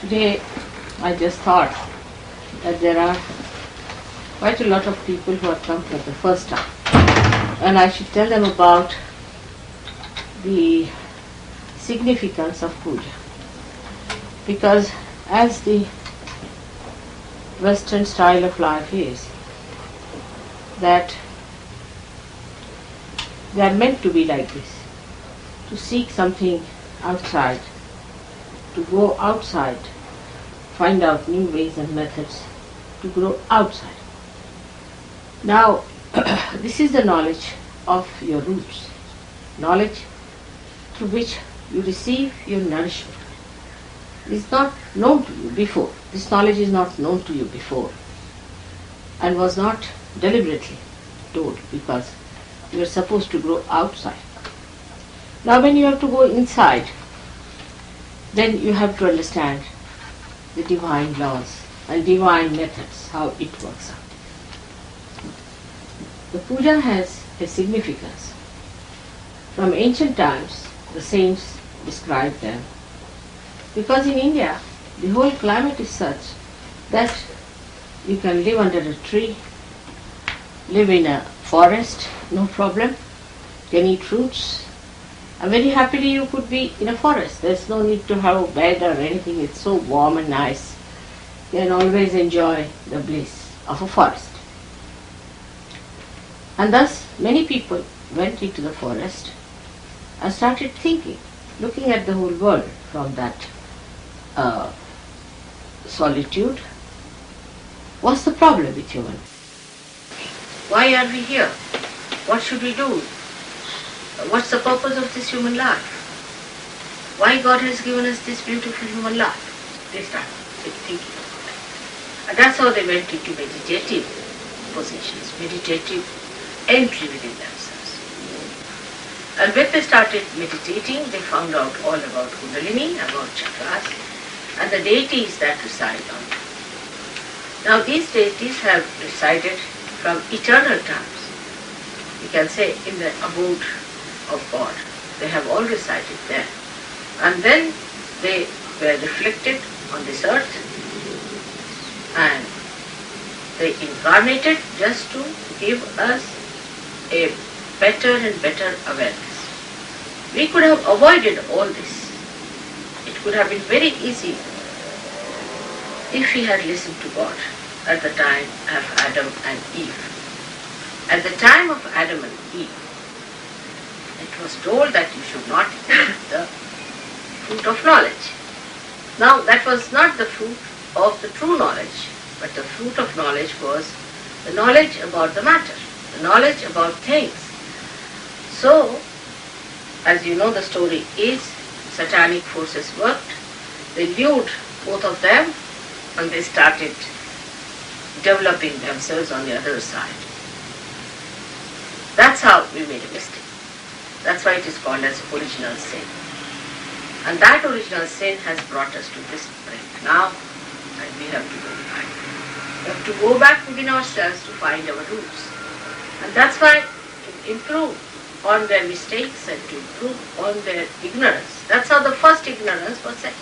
Today I just thought that there are quite a lot of people who have come for the first time, and I should tell them about the significance of puja. Because as the Western style of life is, that they are meant to be like this, to seek something outside, to go outside, find out new ways and methods to grow outside. Now, this is the knowledge of your roots, knowledge through which you receive your nourishment. It is not known to you before. This knowledge is not known to you before and was not deliberately told, because you are supposed to grow outside. Now when you have to go inside, then you have to understand the divine laws and divine methods, how it works out. The puja has a significance. From ancient times, the saints described them, because in India, the whole climate is such that you can live under a tree, live in a forest, no problem, can eat fruits, and very happily you could be in a forest. There's no need to have a bed or anything, it's so warm and nice. You can always enjoy the bliss of a forest. And thus many people went into the forest and started thinking, looking at the whole world from that solitude. What's the problem with human? Why are we here? What should we do? What's the purpose of this human life? Why God has given us this beautiful human life? They started thinking about it. And that's how they went into meditative positions, meditative entry within themselves. And when they started meditating, they found out all about Kundalini, about chakras, and the deities that reside on them. Now these deities have resided from eternal times. You can say in the abode of God. They have all resided there. And then they were reflected on this earth and they incarnated just to give us a better and better awareness. We could have avoided all this. It could have been very easy if we had listened to God at the time of Adam and Eve. At the time of Adam and Eve, it was told that you should not eat the fruit of knowledge. Now that was not the fruit of the true knowledge, but the fruit of knowledge was the knowledge about the matter, the knowledge about things. So, as you know, the story is satanic forces worked. They lured both of them and they started developing themselves on the other side. That's how we made a mistake. That's why it is called as original sin. And that original sin has brought us to this brink now, and we have to go back. We have to go back within ourselves to find our roots. And that's why to improve on their mistakes and to improve on their ignorance. That's how the first ignorance was set.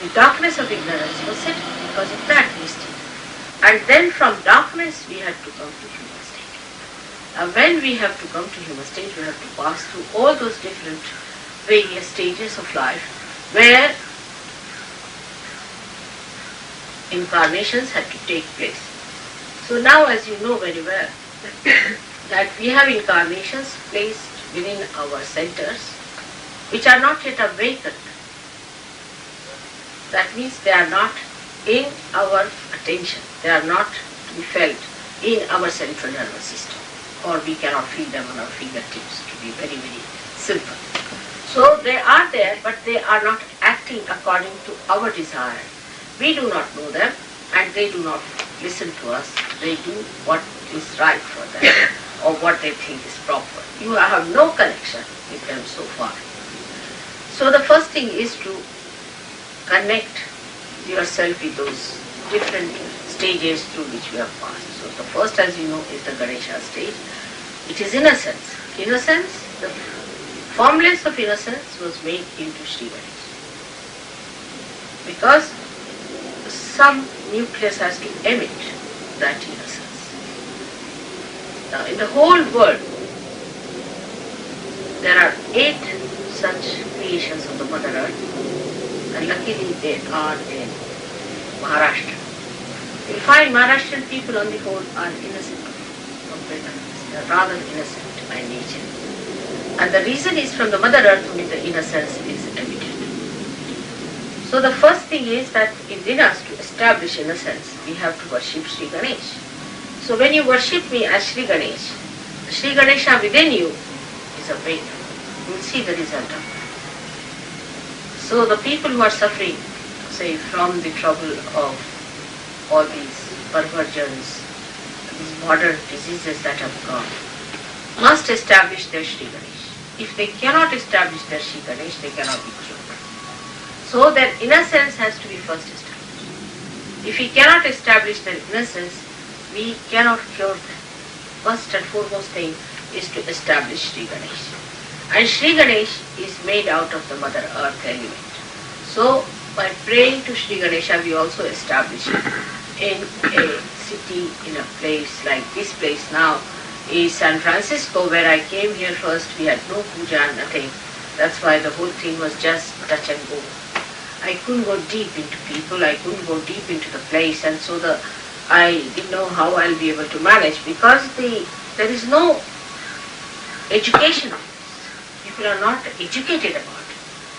The darkness of ignorance was set because of that mistake. And then from darkness we had to come to human state. And when we have to come to human state, we have to pass through all those different various stages of life where incarnations had to take place. So now, as you know very well, that we have incarnations placed within our centers which are not yet awakened. That means they are not in our attention. They are not to be felt in our central nervous system, or we cannot feel them on our fingertips, to be very, very simple. So they are there, but they are not acting according to our desire. We do not know them, and they do not listen to us. They do what is right for them, or what they think is proper. You have no connection with them so far. So the first thing is to connect yourself with those different stages through which we have passed. So the first, as you know, is the Ganesha stage. It is innocence. Innocence, the formless of innocence was made into Sri Ganesha. because some nucleus has to emit that innocence. Now in the whole world, there are 8 such creations of the Mother Earth, and luckily they are in Maharashtra. You find Maharashtrian people on the whole are innocent of bitterness. They are rather innocent by nature. And the reason is from the Mother Earth only the innocence is emitted. So the first thing is that in dinners, to establish innocence, we have to worship Sri Ganesh. So when you worship me as Sri Ganesh, Sri Ganesha within you is awakened. You will see the result of that. So the people who are suffering, say, from the trouble of all these perversions, these modern diseases that have come, must establish their Sri Ganesh. If they cannot establish their Sri Ganesh, they cannot be cured. So their innocence has to be first established. If we cannot establish their innocence, we cannot cure them. First and foremost thing is to establish Sri Ganesh. And Sri Ganesh is made out of the Mother Earth element. So by praying to Sri Ganesha, we also establish it in a city, in a place like this place now is San Francisco, where I came here first. We had no puja, nothing. That's why the whole thing was just touch and go. I couldn't go deep into people, I couldn't go deep into the place, and so I didn't know how I'll be able to manage, because there is no education of this. People are not educated about it.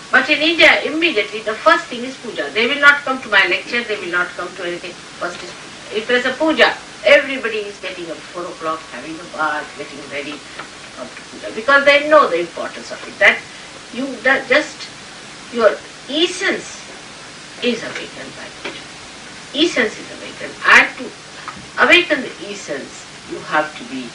But in India, immediately the first thing is puja. They will not come to my lecture, they will not come to anything. First is puja. If there's a puja, everybody is getting up 4 o'clock, having a bath, getting ready to come to puja, because they know the importance of it. That just your essence is awakened by puja. Essence is awakened, and to awaken the essence, you have to be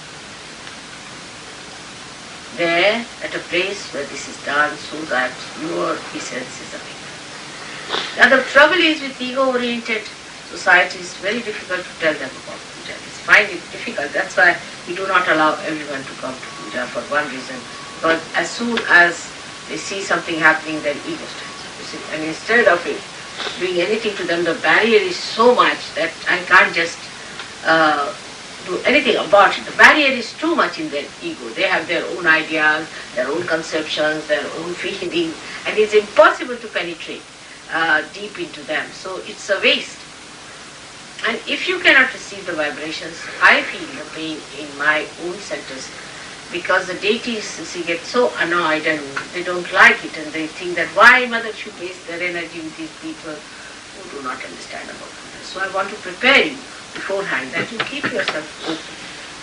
there at a place where this is done, so that your essence is awakened. Now the trouble is with ego-oriented society, it's very difficult to tell them about puja. They find it difficult. That's why we do not allow everyone to come to puja, for one reason. Because as soon as they see something happening, then ego starts. And instead of it doing anything to them, the barrier is so much that I can't just do anything about it. The barrier is too much in their ego. They have their own ideas, their own conceptions, their own feelings, and it's impossible to penetrate deep into them. So it's a waste. And if you cannot receive the vibrations, I feel the pain in my own centers, because the deities, get so annoyed and they don't like it, and they think that why Mother should waste their energy with these people who do not understand about Buddha. So I want to prepare you beforehand that you keep yourself open.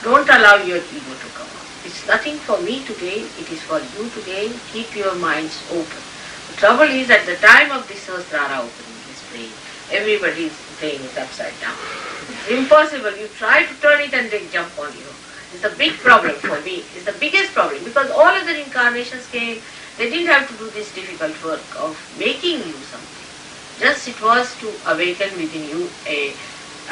Don't allow your ego to come up. It's nothing for me to gain, it is for you to gain. Keep your minds open. The trouble is, at the time of this Sahasrara opening, this praying, everybody's brain is upside down. It's impossible. You try to turn it and they jump on you. It's the big problem for me. It's the biggest problem, because all other incarnations came, they didn't have to do this difficult work of making you something. Just it was to awaken within you a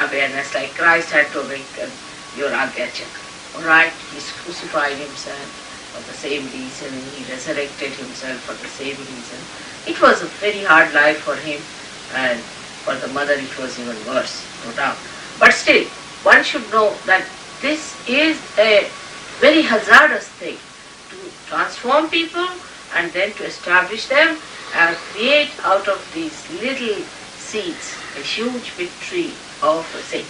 awareness, like Christ had to awaken your Agya Chakra. Alright, He crucified Himself for the same reason, He resurrected Himself for the same reason. It was a very hard life for Him, and for the Mother it was even worse, no doubt. But still, one should know that this is a very hazardous thing, to transform people and then to establish them and create out of these little seeds a huge big tree of a saint.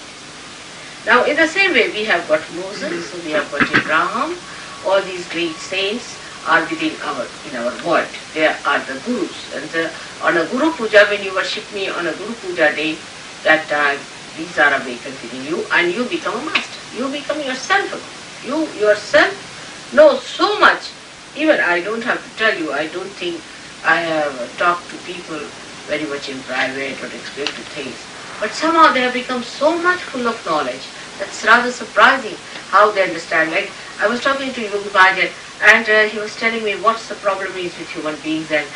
Now in the same way we have got Moses, we have got Abraham, all these great saints are within in our world. They are the gurus. And on a Guru Puja, when you worship me on a Guru Puja day, that these are awakened within you and you become a master. You become yourself a guru. You yourself know so much. Even I don't have to tell you, I don't think I have talked to people very much in private or explained to things. But somehow they have become so much full of knowledge. That's rather surprising how they understand. Like I was talking to Yogi Bhajan, and he was telling me what's the problem is with human beings, and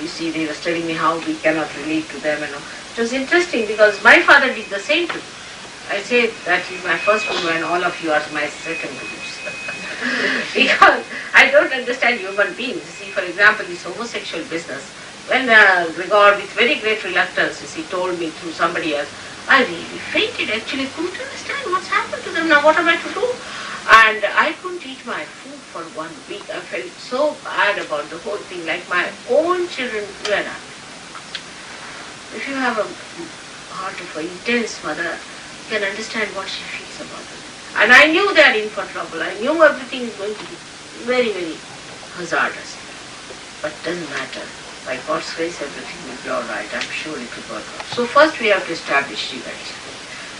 you see, he was telling me how we cannot relate to them. And it was interesting because my father did the same to me. I say that he's my first guru and all of you are my second gurus. Because I don't understand human beings. See, for example, this homosexual business, When Gregor, with very great reluctance, he told me through somebody else, I really fainted, actually couldn't understand what's happened to them, now what am I to do? And I couldn't eat my food for 1 week. I felt so bad about the whole thing, like my own children were not. If you have a heart of an intense mother, you can understand what she feels about them. And I knew they are in for trouble. I knew everything is going to be very, very hazardous. But it doesn't matter. By God's grace, everything will be all right. I'm sure it will work out. So first we have to establish Sri Ganesha.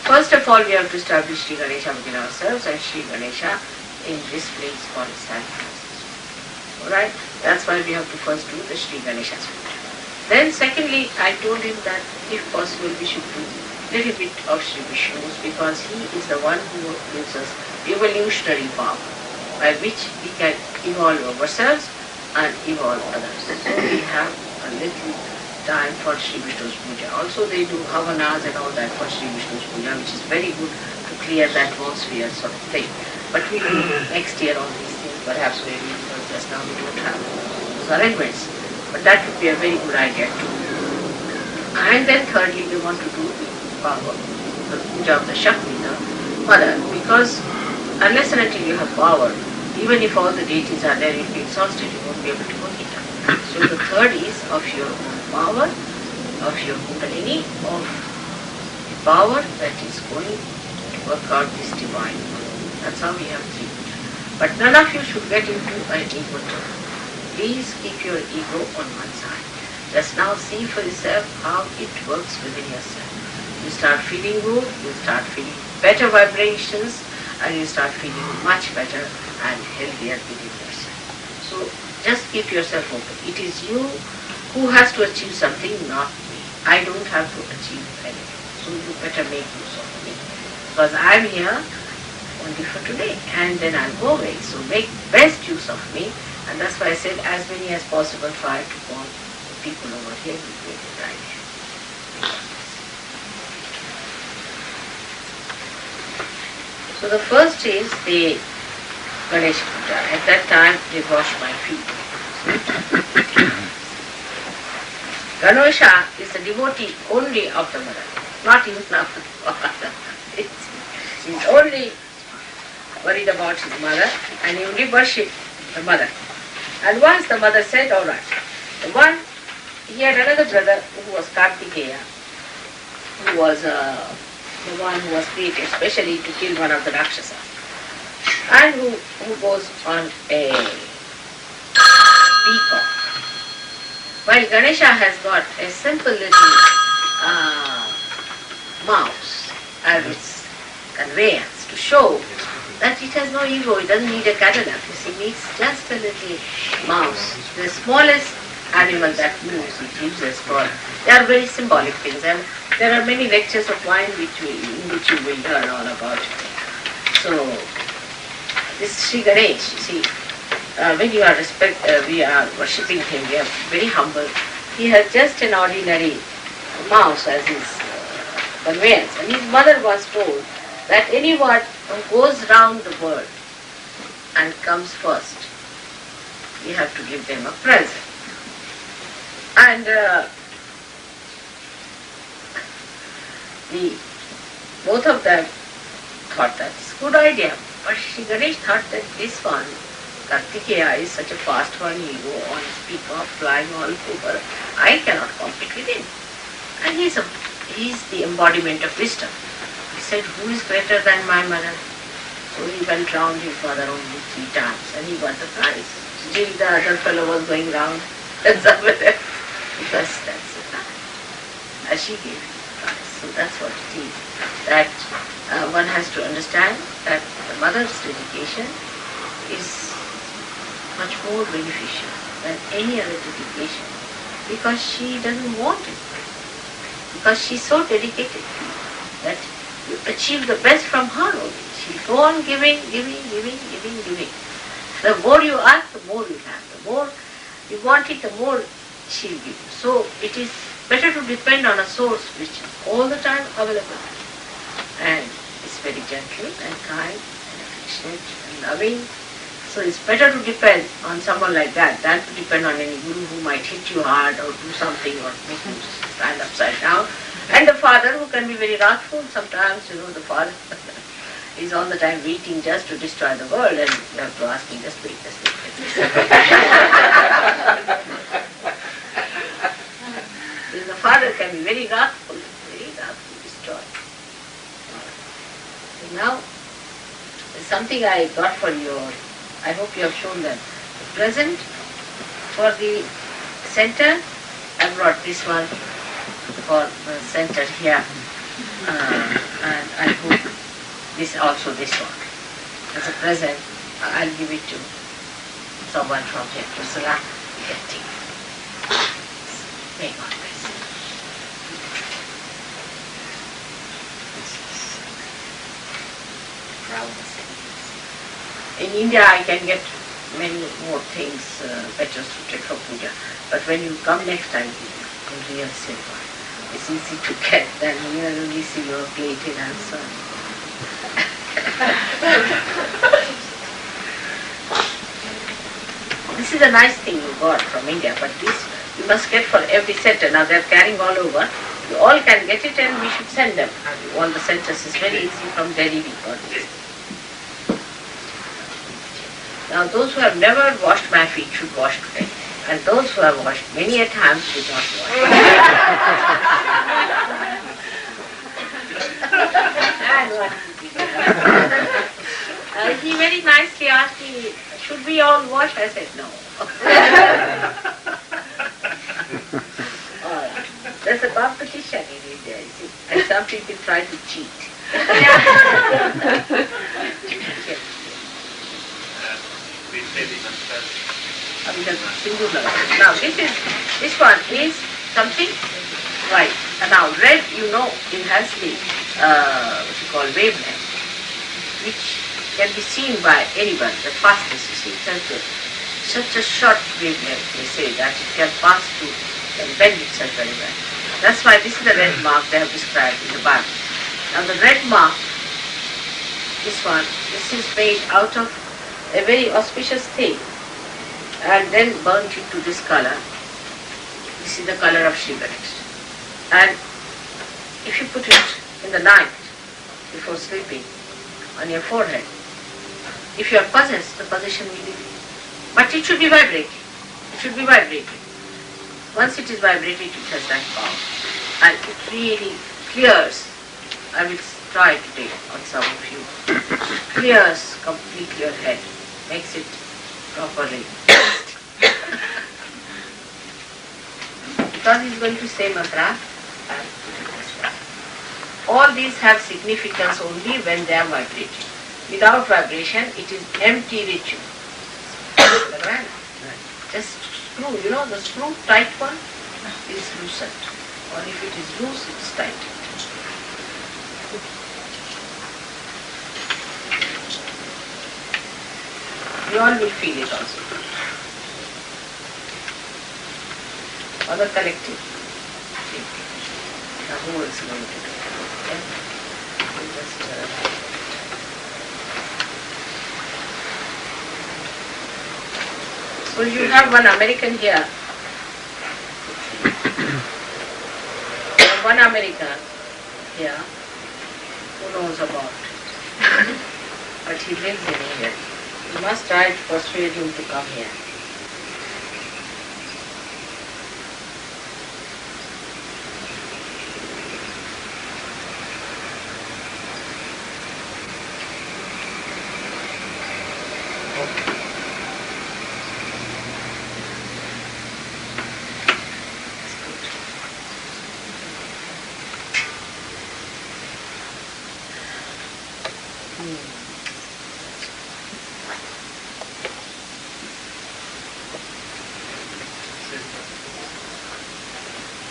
First of all, we have to establish Sri Ganesha within ourselves and Sri Ganesha in this place called sacrifices. Alright? That's why we have to first do the Sri Ganesha scripture. Then secondly, I told him that if possible we should do a little bit of Sri Vishnu's, because he is the one who gives us evolutionary power by which we can evolve ourselves and evolve others. So we have a little time for Sri Vishnu's puja. Also they do havanas and all that for Sri Vishnu's puja, which is very good to clear the atmosphere sort of thing. But we will do next year all these things, perhaps maybe, because just now we don't have those arrangements. But that would be a very good idea too. And then thirdly, we want to do the puja of the Shakti, the mother, because unless and until you have power, even if all the deities are there, you'll be exhausted, you won't be able to work it out. So the third is of your own power, of your kundalini, of the power that is going to work out this divine will. That's how we have three. But none of you should get into an ego trip. Please keep your ego on one side. Just now see for yourself how it works within yourself. You start feeling good, you start feeling better vibrations, and you start feeling much better and healthier within yourself. So just keep yourself open. It is you who has to achieve something, not me. I don't have to achieve anything. So you better make use of me. Because I'm here only for today and then I'll go away. So make best use of me. And that's why I said as many as possible try to call the people over here with me right here. So the first is the Ganesh Puja. At that time they wash my feet. Ganesha is a devotee only of the mother, not even of the father. He's only worried about his mother and he only worshipped the mother. And once the mother said, all right. He had another brother who was Kartikeya, who was the one who was created especially to kill one of the Rakshasas, and who goes on a peacock. While Ganesha has got a simple little mouse as its conveyance to show that it has no ego, it doesn't need a Cadillac, it needs just a little mouse, the smallest animal that moves, it uses for, they are very symbolic things, and there are many lectures of mine in which you will learn all about it. So, this Sri Ganesh, you see, when you are we are worshipping him, we are very humble. He has just an ordinary mouse as his conveyance, and his mother was told that anyone who goes round the world and comes first, you have to give them a present. And both of them thought that's a good idea. But Sri Ganesh thought that this one, Kartikeya, is such a fast one, he will go on his peacock flying all over. I cannot compete with him. And he's the embodiment of wisdom. He said, who is greater than my mother? So he went round his mother only 3 times and he got the prize. Still the other fellow was going round somewhere else. Because that's the prize. As she gave him the prize. So that's what it is. That one has to understand that the mother's dedication is much more beneficial than any other dedication because she doesn't want it. Because she's so dedicated that you achieve the best from her only. She'll go on giving. The more you ask, the more you have. The more you want it, the more she'll give you. So it is better to depend on a source which is all the time available. And it's very gentle and kind and affectionate and loving. So it's better to depend on someone like that than to depend on any guru who might hit you hard or do something or make you stand upside down. And the father who can be very wrathful sometimes, the father is all the time waiting just to destroy the world, and you have to ask him, just wait. The father can be very wrathful, destroy. So now, there's something I got for you all. I hope you have shown them. The present for the center, I brought this one for the center here. And I hope this one. As a present, I'll give it to someone from here. Priscilla, you can take it. May God bless you. In India, I can get many more things better suited for puja. But when you come next time, in real silver, it's easy to get. Then here only silver plated and so on. This is a nice thing you got from India, but this you must get for every center. Now they are carrying all over. You all can get it, and we should send them. All the centers is very easy from Delhi. We got this. Now those who have never washed my feet should wash today. And those who have washed many a time should not wash. He very nicely asked me, should we all wash? I said no. There's a competition in India, you see, and some people try to cheat. Now this one is something white. And now red, it has the what you call wavelength, which can be seen by anyone. The fastest, you see, such a short wavelength, they say, that it can pass through and bend itself very well. That's why this is the red mark they have described in the Bible. Now the red mark, this is made out of a very auspicious thing, and then burnt into this color. This is the color of cigarettes. And if you put it in the night before sleeping on your forehead, if you are possessed, the possession will leave you. But it should be vibrating. It should be vibrating. Once it is vibrating, it has that power. And it really clears. I will try today on some of you. Clears completely your head. Makes it properly. Because he's going to say mantra, all these have significance only when they are vibrating. Without vibration, it is empty ritual. Right? Just screw, the screw tight one is loosened. Or if it is loose, it is tight. You all will feel it also. Or the collective. Now who is going to do it? Okay? We'll just, so you have one American here. One American here who knows about it. But he lives in India. You must try to persuade him to come here.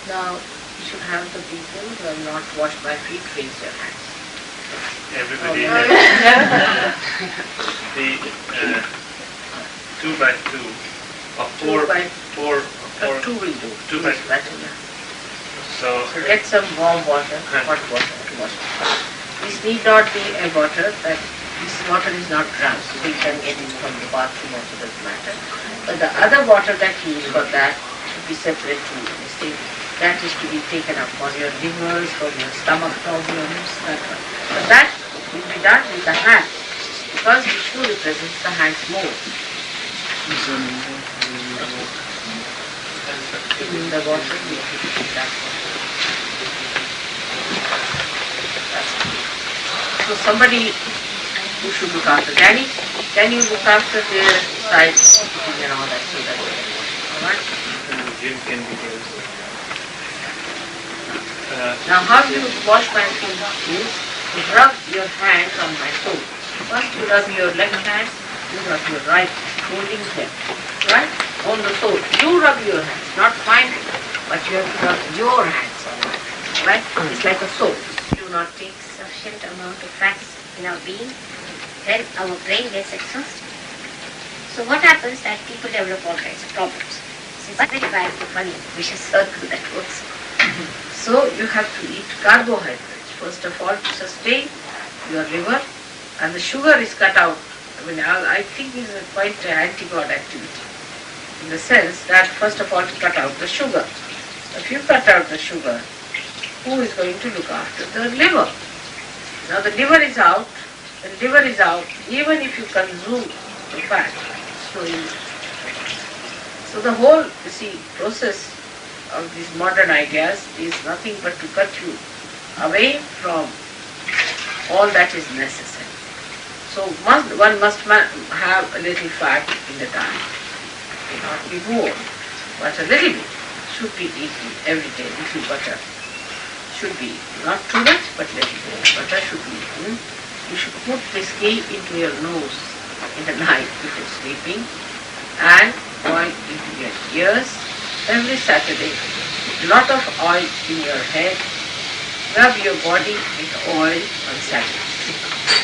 Now, you should have the people who have not washed my feet raise their hands. Everybody has the 2 by 2 or 4 by 4. 2 will do. 2 by 2. So get some warm water, hot water to wash. This need not be a water that this water is not drunk, so you can get it from the bathroom also, doesn't matter. But the other water that you use for that should be separate to the state. That is to be taken up for your livers, for your stomach problems, that one. But that will be done with the hand, because Vishnu represents the hands more. In the water, you have to take that one. So somebody who should look after Danny, can you look after their side and all that, so that alright? Jim can be there. Now how you wash my food is to rub your hands on my food. First you rub your left hand, you rub your right, holding them, right? On the soul. You rub your hands, not mine, but you have to rub your hands on mine, right? It's like a soap. Do not take sufficient amount of fats in our being, then our brain gets exhausted. So what happens that people develop all kinds of problems. It's a very bad, funny, vicious circle that works. So you have to eat carbohydrates, first of all, to sustain your liver, and the sugar is cut out. I think this is quite an anti-God activity, in the sense that first of all to cut out the sugar. If you cut out the sugar, who is going to look after the liver? Now the liver is out, even if you consume the fat slowly. So the whole, process of these modern ideas is nothing but to cut you away from all that is necessary. So one must have a little fat in the diet. It cannot be more, but a little bit should be eaten every day. Little butter should be eaten. Not too much, but little bit. Butter should be eaten. You should put this ghee into your nose in the night before sleeping, and oil into your ears every Saturday. Put a lot of oil in your head. Rub your body with oil on Saturday.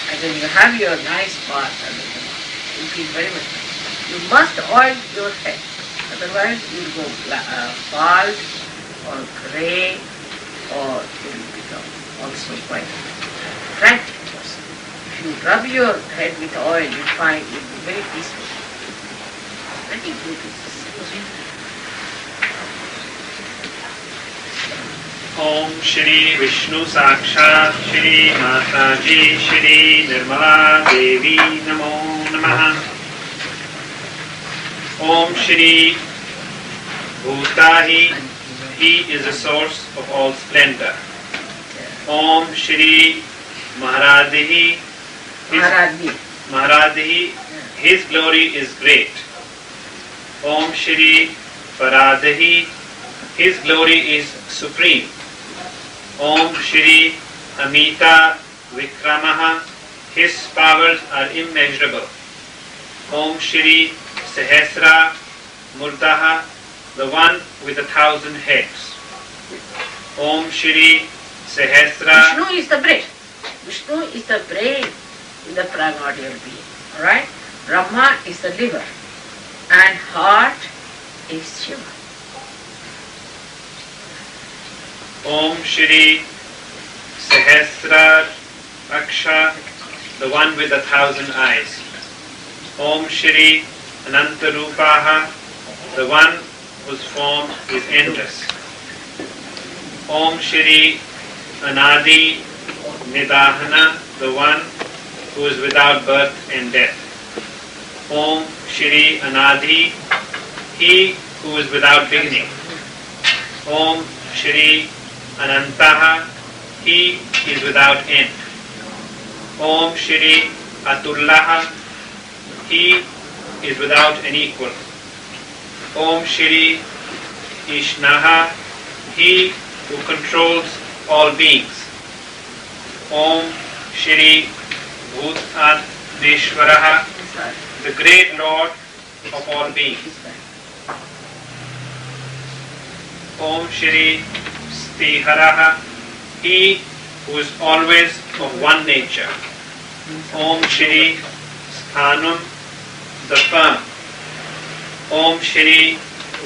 And then you have your nice bath and you feel very much better. You must oil your head. Otherwise you will go bald or grey, or you will become also quite frantic person. If you rub your head with oil, you find you will be very peaceful. Very good. Om Shri Vishnu Sakshat Shri Mataji Shri Nirmala Devi Namo Namaha. Om Shri Bhutahi, he is the source of all splendor. Om Shri Maharadihi, his glory is great. Om Shri Paradahi, his glory is supreme. Om Shri Amita Vikramaha, his powers are immeasurable. Om Shri Sahasra Murdaha, the one with 1,000 heads. Om Shri Sahasra. Vishnu is the brain. Vishnu is the brain in the primordial being. Alright? Brahma is the liver. And heart is Shiva. Om Shri Sahasra Aksha, the one with 1,000 eyes. Om Shri Anantarupaha, the one whose form is endless. Om Shri Anadi Nidahana, the one who is without birth and death. Om Shri Anadi, he who is without beginning. Om Shri Anantaha, he is without end. Om Shri Atullaha, he is without an equal. Om Shri Ishnaha, he who controls all beings. Om Shri Bhutaneshwaraha, the great Lord of all beings. Om Shri Stiharaha, he who is always of one nature. Om Shri Sthanum, the firm. Om Shri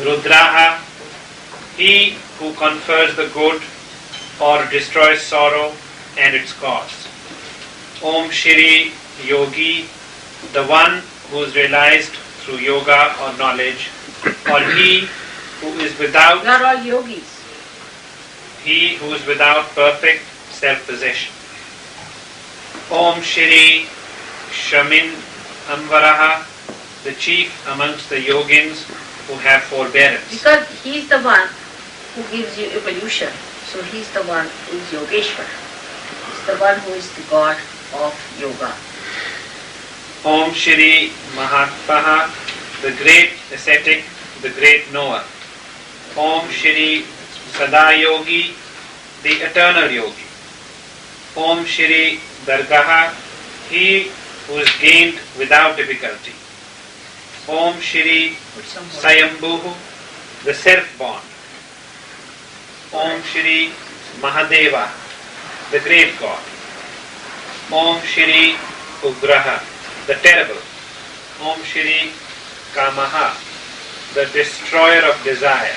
Rudraha, he who confers the good or destroys sorrow and its cause. Om Shri yogi, the one who is realized through yoga or knowledge, or he who is without We are all yogis. he who is without perfect self-possession. Om Shri Shamin Amvaraha, the chief amongst the yogins who have forbearance. Because he is the one who gives you evolution. So he is the one who is Yogeshwar. He is the one who is the god of yoga. Om Shri Mahatmaha, the great ascetic, the great knower. Om Shri Sadayogi, the eternal yogi. Om Shri Dargaha, he who is gained without difficulty. Om Shri Put some more. Sayambhuhu, the self-born. Om Shri Mahadeva, the great god. Om Shri Ugraha, the terrible. Om Shri Kamaha, the destroyer of desire.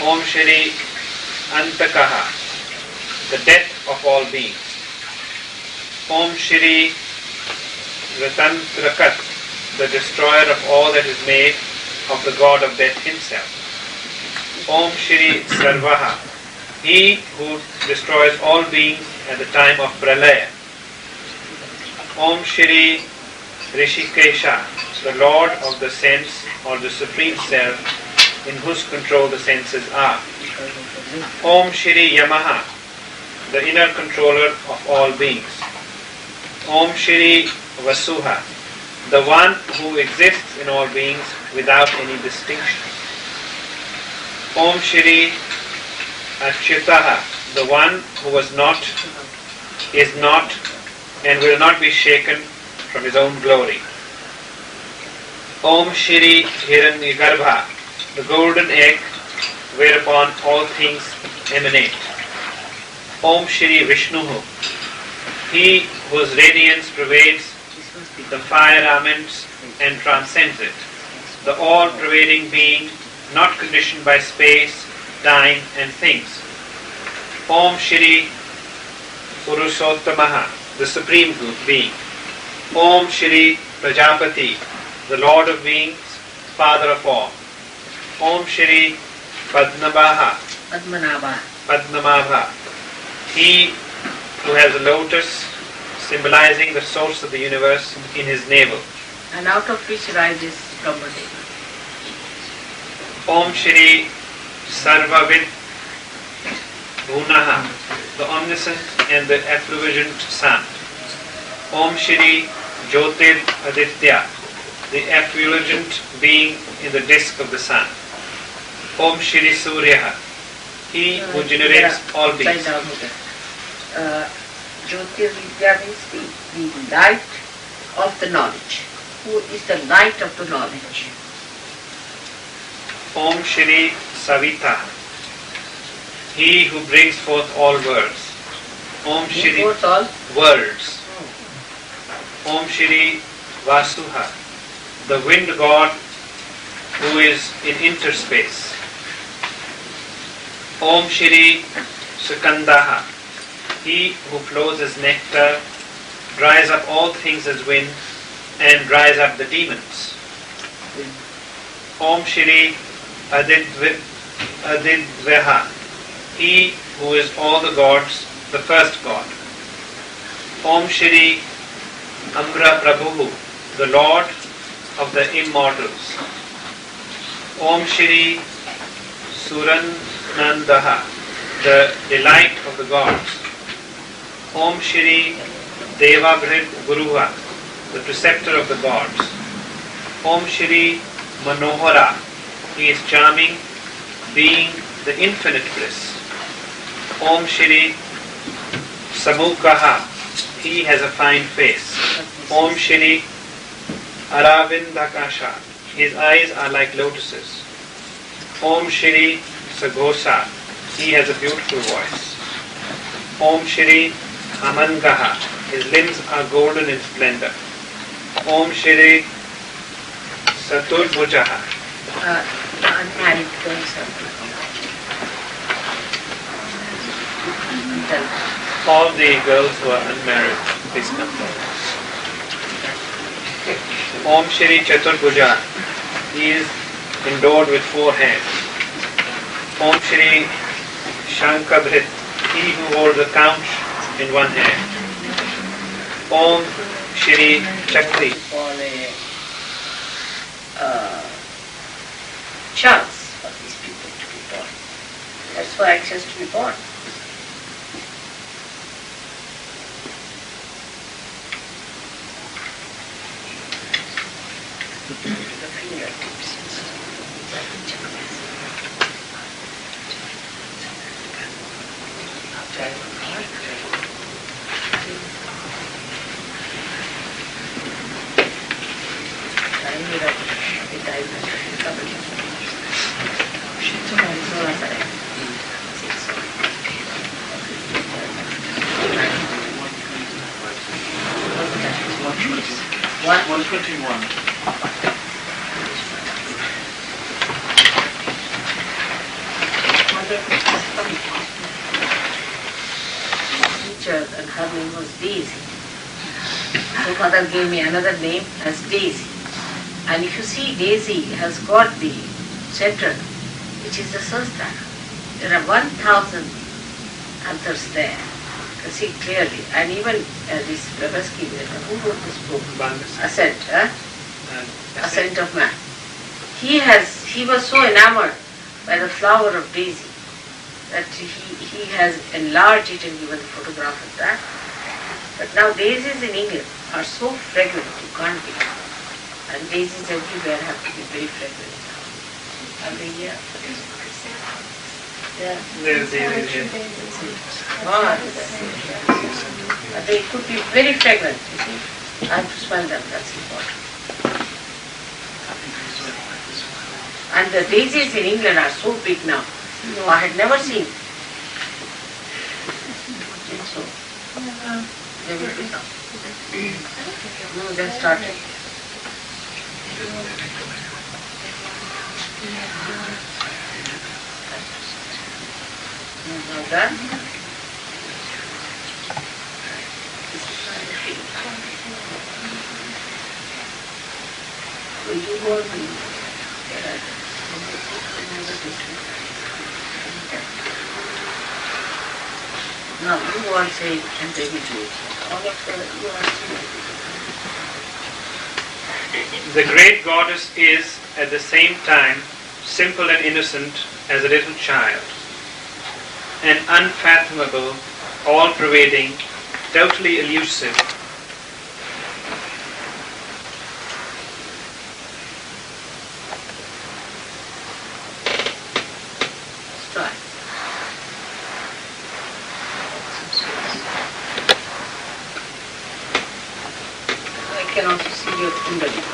Om Shri Antakaha, the death of all beings. Om Shri Ratantrakat, the destroyer of all that is made, of the god of death himself. Om Shri Sarvaha, he who destroys all beings at the time of Pralaya. Om Shri Rishikesha, the Lord of the sense or the Supreme Self, in whose control the senses are. Om Shri Yamaha, the inner controller of all beings. Om Shri Vasuha, the one who exists in all beings without any distinction. Om Shri Achyutaha, the one who was not, is not, and will not be shaken from his own glory. Om Shri Hiranyagarbha, the golden egg whereupon all things emanate. Om Shri Vishnuhu, he whose radiance pervades the firmaments and transcends it, the all-pervading being, not conditioned by space, time and things. Om Shri Purushottamaha, the supreme being. Om Shri Prajapati, the Lord of beings, Father of all. Om Shri Padmabha, Padmabha, he who has a lotus symbolizing the source of the universe in his navel. And out of which rises Brahmadev. Om Shri Sarvavid Bhunaha, the omniscient and the effulgent sun. Om Shri Jyotir Aditya, the effulgent being in the disk of the sun. Om Shri Surya, he who generates all beings. Jyotirvidya means the light of the knowledge. Who is the light of the knowledge? Om Shri Savita, he who brings forth all worlds. Om Shri Both all? worlds. Om Shri Vasuha, the wind god who is in interspace. Om Shri Sukandaha, he who flows as nectar, dries up all things as wind, and dries up the demons. Om Shri Adidveha, he who is all the gods, the first god. Om Shri Amra Prabhu, the Lord of the immortals. Om Shri Suranandaha, the delight of the gods. Om Shri Devabhrid Guruha, the preceptor of the gods. Om Shri Manohara, he is charming, being the infinite bliss. Om Shri Samukhaha, he has a fine face. Om Shri Aravindakasha, his eyes are like lotuses. Om Shri Saghosa, he has a beautiful voice. Om Shri Amangaha, his limbs are golden in splendor. Om Shri Saturbhujaha, Unmarried girls are all the girls who are unmarried, please come forward. Om Shri Chaturbhuja, he is endowed with 4 hands. Om Shri Shankabhrit, he who holds a conch in one hand. Om Shri Chakri, for a chance for these people to be born. That's for actions to be born. The fingertips. What? 121. Teacher, and her name was Daisy. So mother gave me another name as Daisy. And if you see, Daisy has got the center, which is the Sahasrara. There are 1,000 answers there. You can see clearly. And even this Blavatsky, who wrote this book? Ascent, Ascent of Man. He was so enamored by the flower of daisy that he has enlarged it and given the photograph of that. But now daisies in England are so fragrant, you can't believe. And daisies everywhere have to be very fragrant now. Every year. Yeah. But they could be very fragrant, you see. I have to smell them, that's important. And the daisies in England are so big now. No, I had never seen. So, they will be now. No, they started. Now that. So you go to now you all say and they will do it. All of you are saying. The great goddess is at the same time simple and innocent as a little child, and unfathomable, all-pervading, totally elusive. Try. I can also see your kundalini.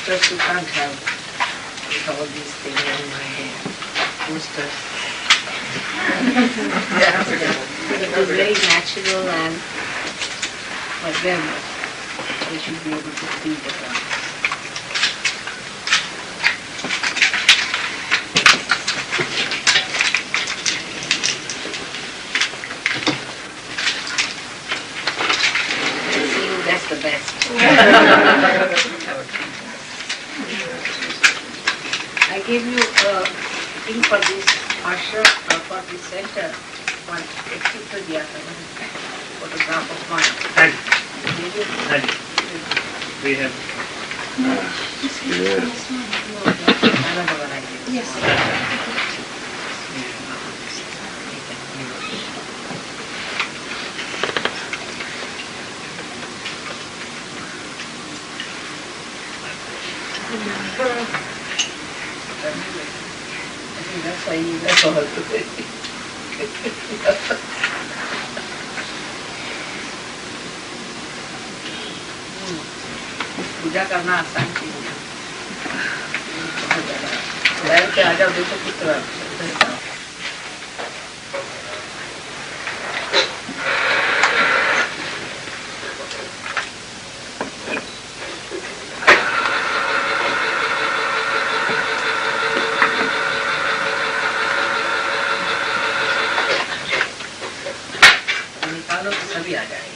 Boosters you can't have with all these things in my hair. Boosters. It is very natural and for them they should be able to feel the ground. That's the best. I gave you a thing for this ashram or for this center, one photograph of mine. And Did you? we have Another one I gave. Yes. I think that's why you left all पूजा करना आसान चीज है। बैठ के आ जाओ, देखो किस तरह निकालो तो सभी आ जाएंगे।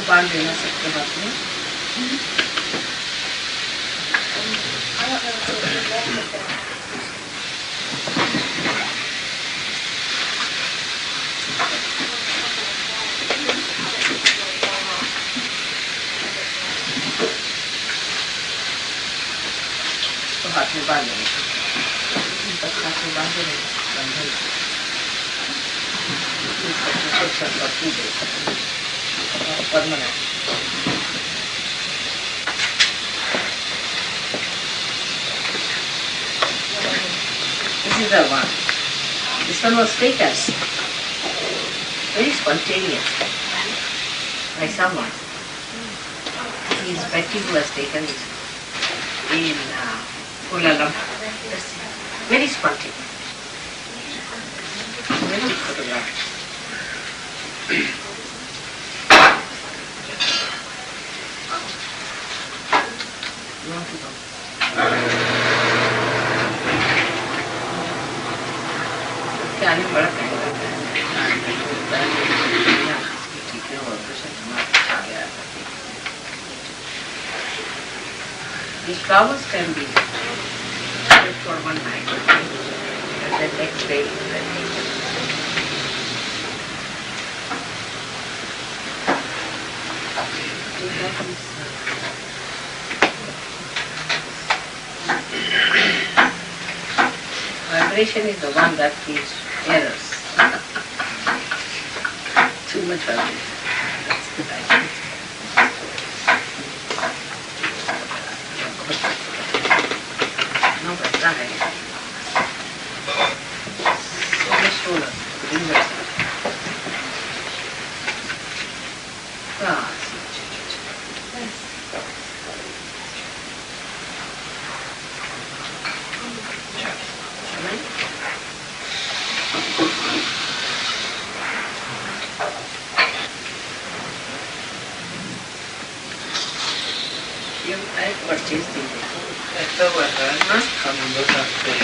बांध देना सबके हाथ में। तो हाथ में बांध देंगे, हाथ में बांध देंगे, बंधन permanent. This is the one. This one was taken very spontaneous by someone. His Betty who has taken it in Kuala Lumpur. Very spontaneous. Very good photograph. आने बड़ा टाइम लगता है। ठीक है, ऑपरेशन आ गया। These flowers can be kept for one night, and the next day they're taken. Vibration is the one that gives errors. Too much vibration. That's the vibration. No, but that is so much roller. those kinds of things.